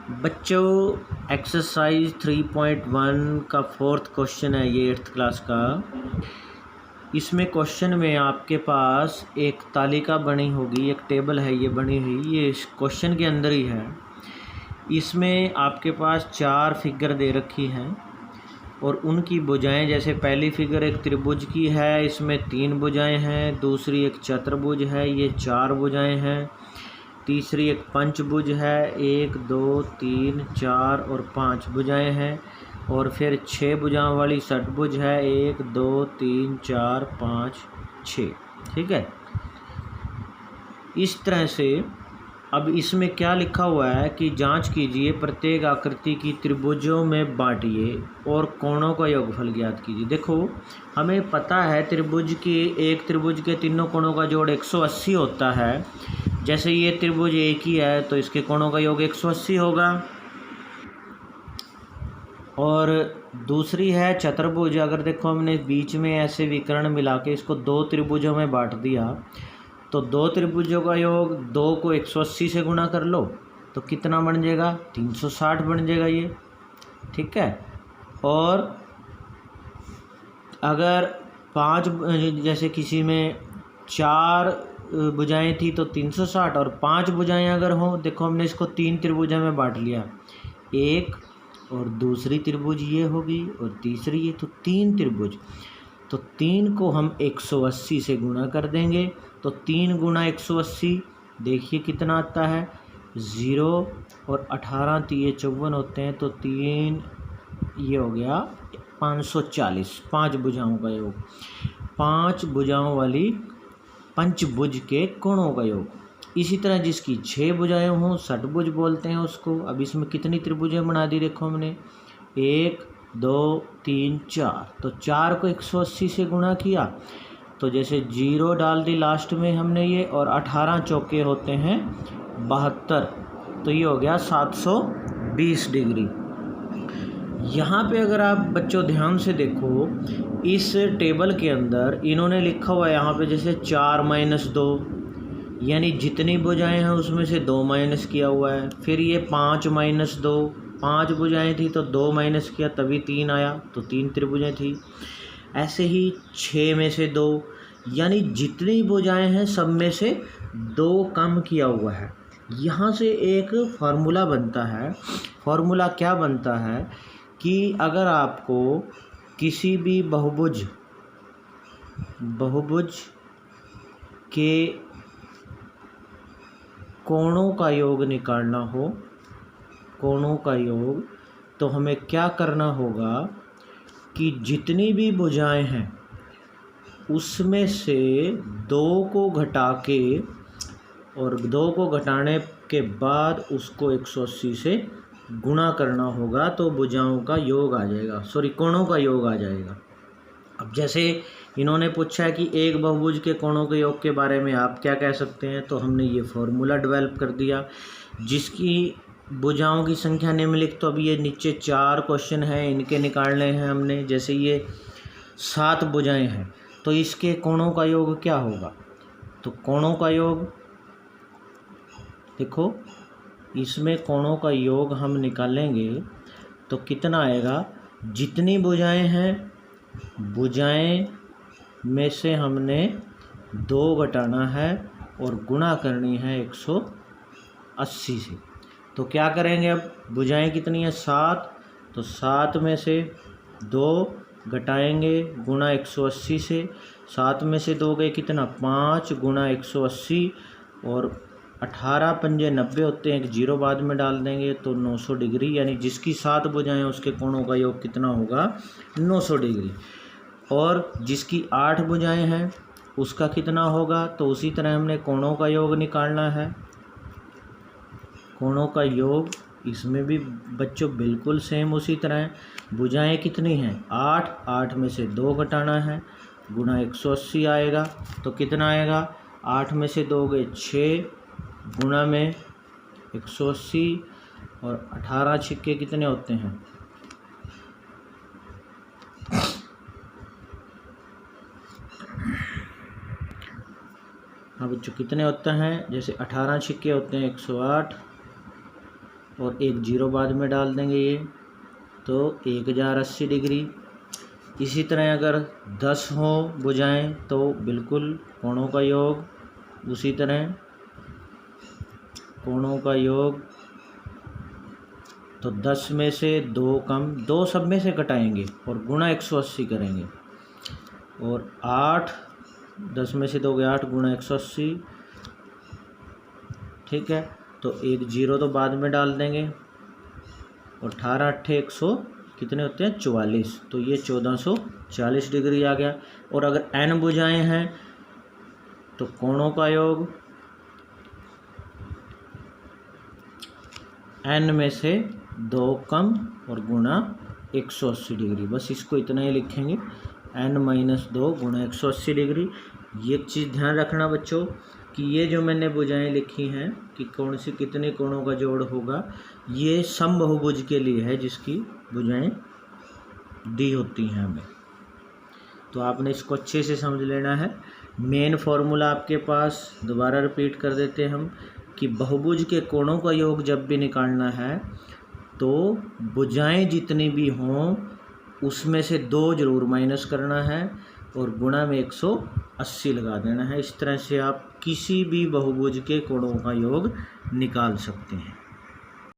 बच्चों एक्सरसाइज 3.1 का fourth question है ये 8th क्लास का। इसमें क्वेश्चन में आपके पास एक तालिका बनी होगी, एक टेबल है ये बनी हुई, ये इस क्वेश्चन के अंदर ही है। इसमें आपके पास 4 फिगर दे रखी हैं और उनकी भुजाएं, जैसे पहली फिगर एक त्रिभुज की है, इसमें 3 भुजाएं हैं। दूसरी एक चतुर्भुज है, ये 4 भुजाएं हैं। तीसरी एक पंचभुज है, 1 2 3 4 और 5 भुजाएं हैं। और फिर 6 भुजाओं वाली षटभुज है, 1 2 3 4 5 6। ठीक है, इस तरह से। अब इसमें क्या लिखा हुआ है कि जांच कीजिए, प्रत्येक आकृति की त्रिभुजों में बांटिए और कोणों का योगफल ज्ञात कीजिए। देखो, हमें पता है त्रिभुज के, एक त्रिभुज के तीनों कोणों का जोड़ 180 होता है। जैसे ये त्रिभुज एक ही है तो इसके कोणों का योग 180 होगा। और दूसरी है चतुर्भुज। अगर देखो हमने बीच में ऐसे विकर्ण मिला के इसको 2 त्रिभुजों में बांट दिया तो 2 त्रिभुजों का योग 2 को 180 से गुणा कर लो तो कितना बन जाएगा, 360 बन जाएगा ये। ठीक है, और अगर 5, जैसे किसी में 4 भुजाएं थी तो 360, और 5 भुजाएं अगर हों, देखो हमने इसको 3 त्रिभुजों में बांट लिया, एक और दूसरी त्रिभुज ये होगी और तीसरी ये, तो 3 त्रिभुज। तो 3 को हम 180 से गुणा कर देंगे तो 3 गुणा 180 देखिए कितना आता है, 0 और 18 ये 54 होते हैं, तो 3 ये हो गया 540। 5 भुजाओं का योग, 5 भुजाओं वाली पंचभुज के कोणों का योग। इसी तरह जिसकी 6 भुजाएं हों, षटभुज बोलते हैं उसको। अब इसमें कितनी त्रिभुजें बना दी, देखो हमने 1 2 3 4, तो 4 को 180 से गुणा किया तो जैसे 0 डाल दी लास्ट में हमने ये, और 18 चौके होते हैं 72, तो ये हो गया 720 डिग्री। यहाँ पे अगर आप बच्चों ध्यान से देखो, इस टेबल के अंदर इन्होंने लिखा हुआ है यहाँ पे जैसे 4 - 2, यानी जितनी भुजाएं हैं उसमें से 2 माइनस किया हुआ है। फिर ये 5 - 2, 5 भुजाएं थी तो 2 माइनस किया तभी 3 आया, तो 3 त्रिभुजें थी। ऐसे ही 6 में से 2, यानी जितनी भुजाएं हैं सब में से 2 कम किया हुआ है। यहाँ से एक फार्मूला बनता है। फार्मूला क्या बनता है कि अगर आपको किसी भी बहुभुज के कोणों का योग निकालना हो, कोणों का योग, तो हमें क्या करना होगा कि जितनी भी भुजाएं हैं उसमें से 2 को घटा के, और 2 को घटाने के बाद उसको 180 से गुणा करना होगा, तो भुजाओं का योग आ जाएगा, कोणों का योग आ जाएगा। अब जैसे इन्होंने पूछा है कि एक बहुभुज के कोणों के योग के बारे में आप क्या कह सकते हैं, तो हमने ये फॉर्मूला डेवलप कर दिया। जिसकी भुजाओं की संख्या निम्नलिखित, तो अभी ये नीचे 4 क्वेश्चन हैं, इनके निकालने हैं हमने। जैसे ये 7 भुजाएं हैं तो इसके कोणों का योग क्या होगा, तो कोणों का योग देखो, इसमें कोणों का योग हम निकालेंगे तो कितना आएगा, जितनी भुजाएं हैं भुजाएं में से हमने 2 घटाना है और गुणा करनी है 180 से। तो क्या करेंगे, अब भुजाएं कितनी है, 7, तो 7 में से 2 घटाएंगे गुणा 180 से। 7 में से 2 गए कितना, 5 गुणा 180, और 18 पंजे 90 होते हैं, एक 0 बाद में डाल देंगे तो 900 डिग्री। यानी जिसकी 7 भुजाएं हैं उसके कोणों का योग कितना होगा, 900 डिग्री। और जिसकी 8 भुजाएं हैं उसका कितना होगा, तो उसी तरह हमने कोणों का योग निकालना है। कोणों का योग इसमें भी बच्चों बिल्कुल सेम उसी तरह है। भुजाएं कितनी हैं, 8, 8 में से 2 घटाना है गुणा 180 आएगा, तो कितना आएगा, 8 में से 2 गए 6 गुणा में 180, और 18 छिक्के कितने होते हैं, हाँ बच्चों कितने होते हैं, जैसे 18 छिक्के होते हैं 108, और एक जीरो बाद में डाल देंगे ये, तो 1080 डिग्री। इसी तरह अगर 10 हो भुजाएं तो बिल्कुल कोणों का योग उसी तरह कोणों का योग, तो 10 में से 2 कम, 2 सब में से घटाएंगे और गुणा 180 करेंगे। और 8, 10 में से 2 गए 8 गुणा 180, ठीक है। तो एक जीरो तो बाद में डाल देंगे और 18 8 100 कितने होते हैं 44, तो ये 1440 डिग्री आ गया। और अगर n भुजाएं हैं तो कोणों का योग n में से 2 कम और गुणा 180 डिग्री, बस इसको इतना ही लिखेंगे, n-2 गुणा 180 डिग्री। ये एक चीज़ ध्यान रखना बच्चों कि ये जो मैंने भुजाएं लिखी हैं कि कौन सी कितने कोणों का जोड़ होगा, ये समबाहुभुज के लिए है जिसकी भुजाएं दी होती हैं हमें। तो आपने इसको अच्छे से समझ लेना है। मेन फॉर्मूला आपके पास दोबारा रिपीट कर देते हैं हम कि बहुभुज के कोणों का योग जब भी निकालना है तो भुजाएं जितनी भी हों उसमें से 2 जरूर माइनस करना है और गुणा में 180 लगा देना है। इस तरह से आप किसी भी बहुभुज के कोणों का योग निकाल सकते हैं।